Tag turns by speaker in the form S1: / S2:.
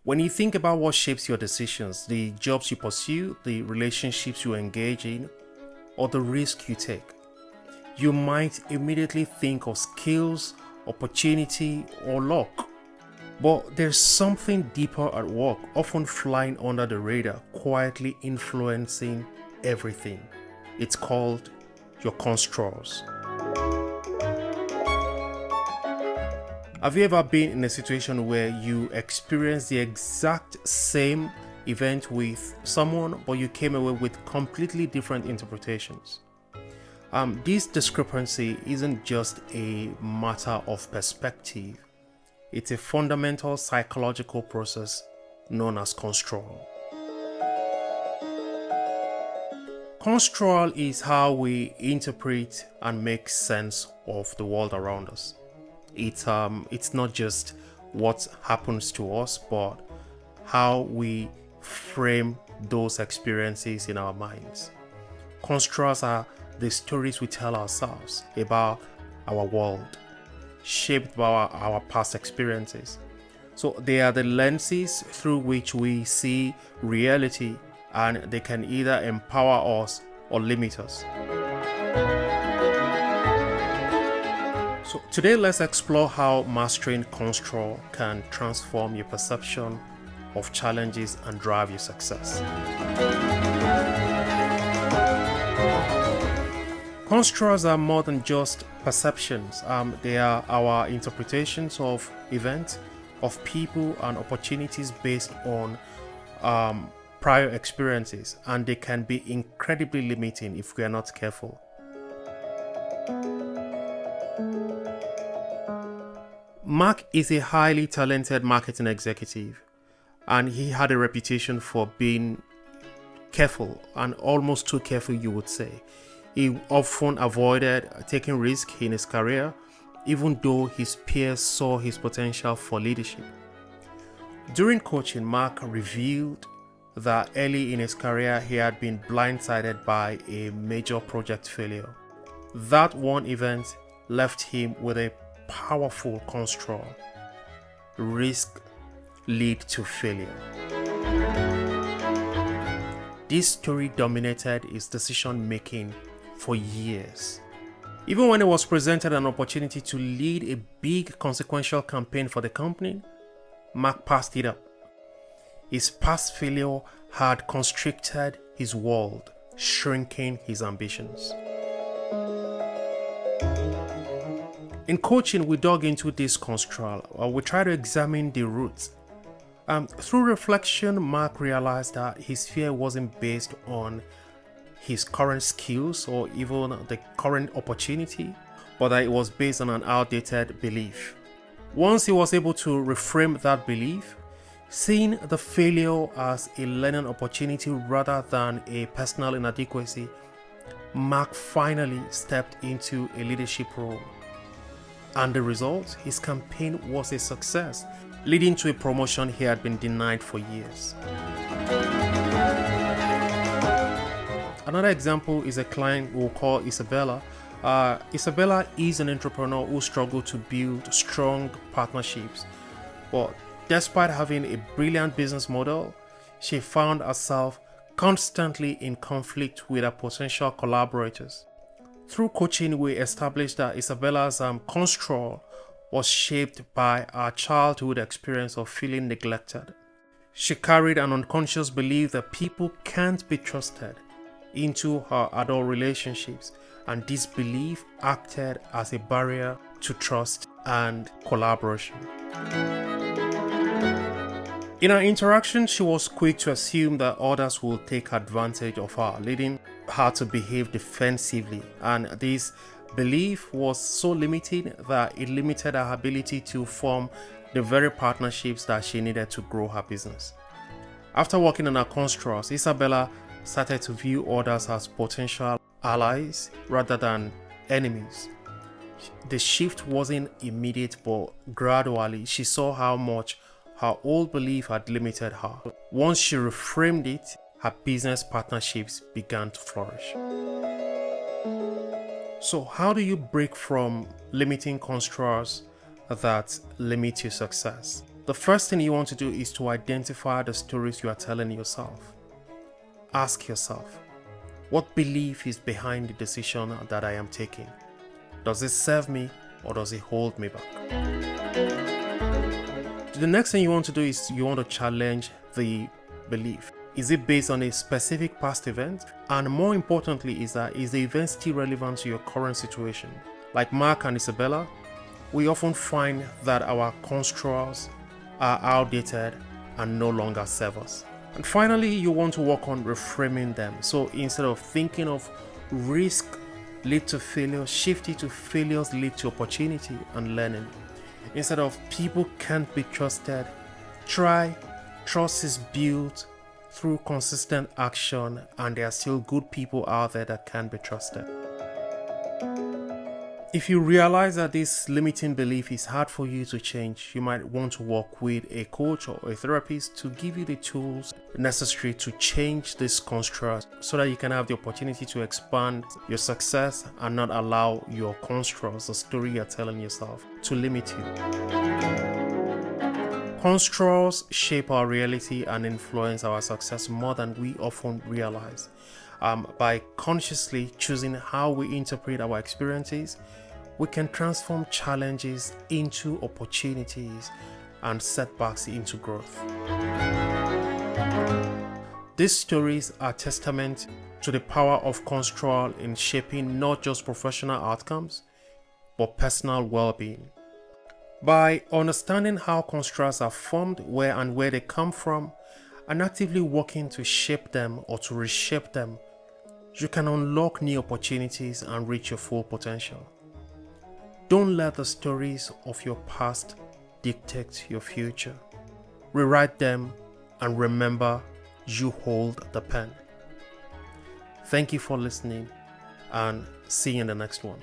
S1: When you think about what shapes your decisions, the jobs you pursue, the relationships you engage in, or the risk you take, you might immediately think of skills, opportunity, or luck. But there's something deeper at work, often flying under the radar, quietly influencing everything. It's called your construals. Have you ever been in a situation where you experienced the exact same event with someone, but you came away with completely different interpretations? This discrepancy isn't just a matter of perspective. It's a fundamental psychological process known as construal. Construal is how we interpret and make sense of the world around us. It's not just what happens to us, but how we frame those experiences in our minds. Construals are the stories we tell ourselves about our world, shaped by our past experiences. So they are the lenses through which we see reality, and they can either empower us or limit us. So today let's explore how mastering construal can transform your perception of challenges and drive your success. Construals are more than just perceptions. They are our interpretations of events, of people, and opportunities based on prior experiences, and they can be incredibly limiting if we are not careful. Mark is a highly talented marketing executive, and he had a reputation for being careful, and almost too careful, you would say. He often avoided taking risks in his career, even though his peers saw his potential for leadership. During coaching, Mark revealed that early in his career he had been blindsided by a major project failure. That one event left him with a powerful construal: risk lead to failure. This story dominated his decision making for years. Even when he was presented an opportunity to lead a big consequential campaign for the company, Mark passed it up. His past failure had constricted his world, shrinking his ambitions. In coaching, we dug into this construal. We try to examine the roots. Through reflection, Mark realized that his fear wasn't based on his current skills or even the current opportunity, but that it was based on an outdated belief. Once he was able to reframe that belief, seeing the failure as a learning opportunity rather than a personal inadequacy, Mark finally stepped into a leadership role. And the result, his campaign was a success, leading to a promotion he had been denied for years. Another example is a client we'll call Isabella. Isabella is an entrepreneur who struggled to build strong partnerships, but despite having a brilliant business model, she found herself constantly in conflict with her potential collaborators. Through coaching, we established that Isabella's construal was shaped by her childhood experience of feeling neglected. She carried an unconscious belief that people can't be trusted into her adult relationships, and this belief acted as a barrier to trust and collaboration. In her interaction, she was quick to assume that others will take advantage of her, leading her to behave defensively, and this belief was so limiting that it limited her ability to form the very partnerships that she needed to grow her business. After working on her construals, Isabella started to view others as potential allies rather than enemies. The shift wasn't immediate, but gradually she saw how much her old belief had limited her. Once she reframed it, her business partnerships began to flourish. So how do you break from limiting construals that limit your success? The first thing you want to do is to identify the stories you are telling yourself. Ask yourself, what belief is behind the decision that I am taking? Does it serve me or does it hold me back? The next thing you want to do is you want to challenge the belief. Is it based on a specific past event? And more importantly, is the event still relevant to your current situation? Like Mark and Isabella, we often find that our construals are outdated and no longer serve us. And finally, you want to work on reframing them. So instead of thinking of risk lead to failure, shift it to failures lead to opportunity and learning. Instead of people can't be trusted, try trust is built through consistent action, and there are still good people out there that can be trusted. If you realize that this limiting belief is hard for you to change, you might want to work with a coach or a therapist to give you the tools necessary to change this construct so that you can have the opportunity to expand your success and not allow your constructs, the story you're telling yourself, to limit you. Constructs shape our reality and influence our success more than we often realize. By consciously choosing how we interpret our experiences, we can transform challenges into opportunities and setbacks into growth. These stories are testament to the power of construal in shaping not just professional outcomes, but personal well-being. By understanding how constructs are formed, where they come from, and actively working to shape them or to reshape them, you can unlock new opportunities and reach your full potential. Don't let the stories of your past dictate your future. Rewrite them and remember you hold the pen. Thank you for listening and see you in the next one.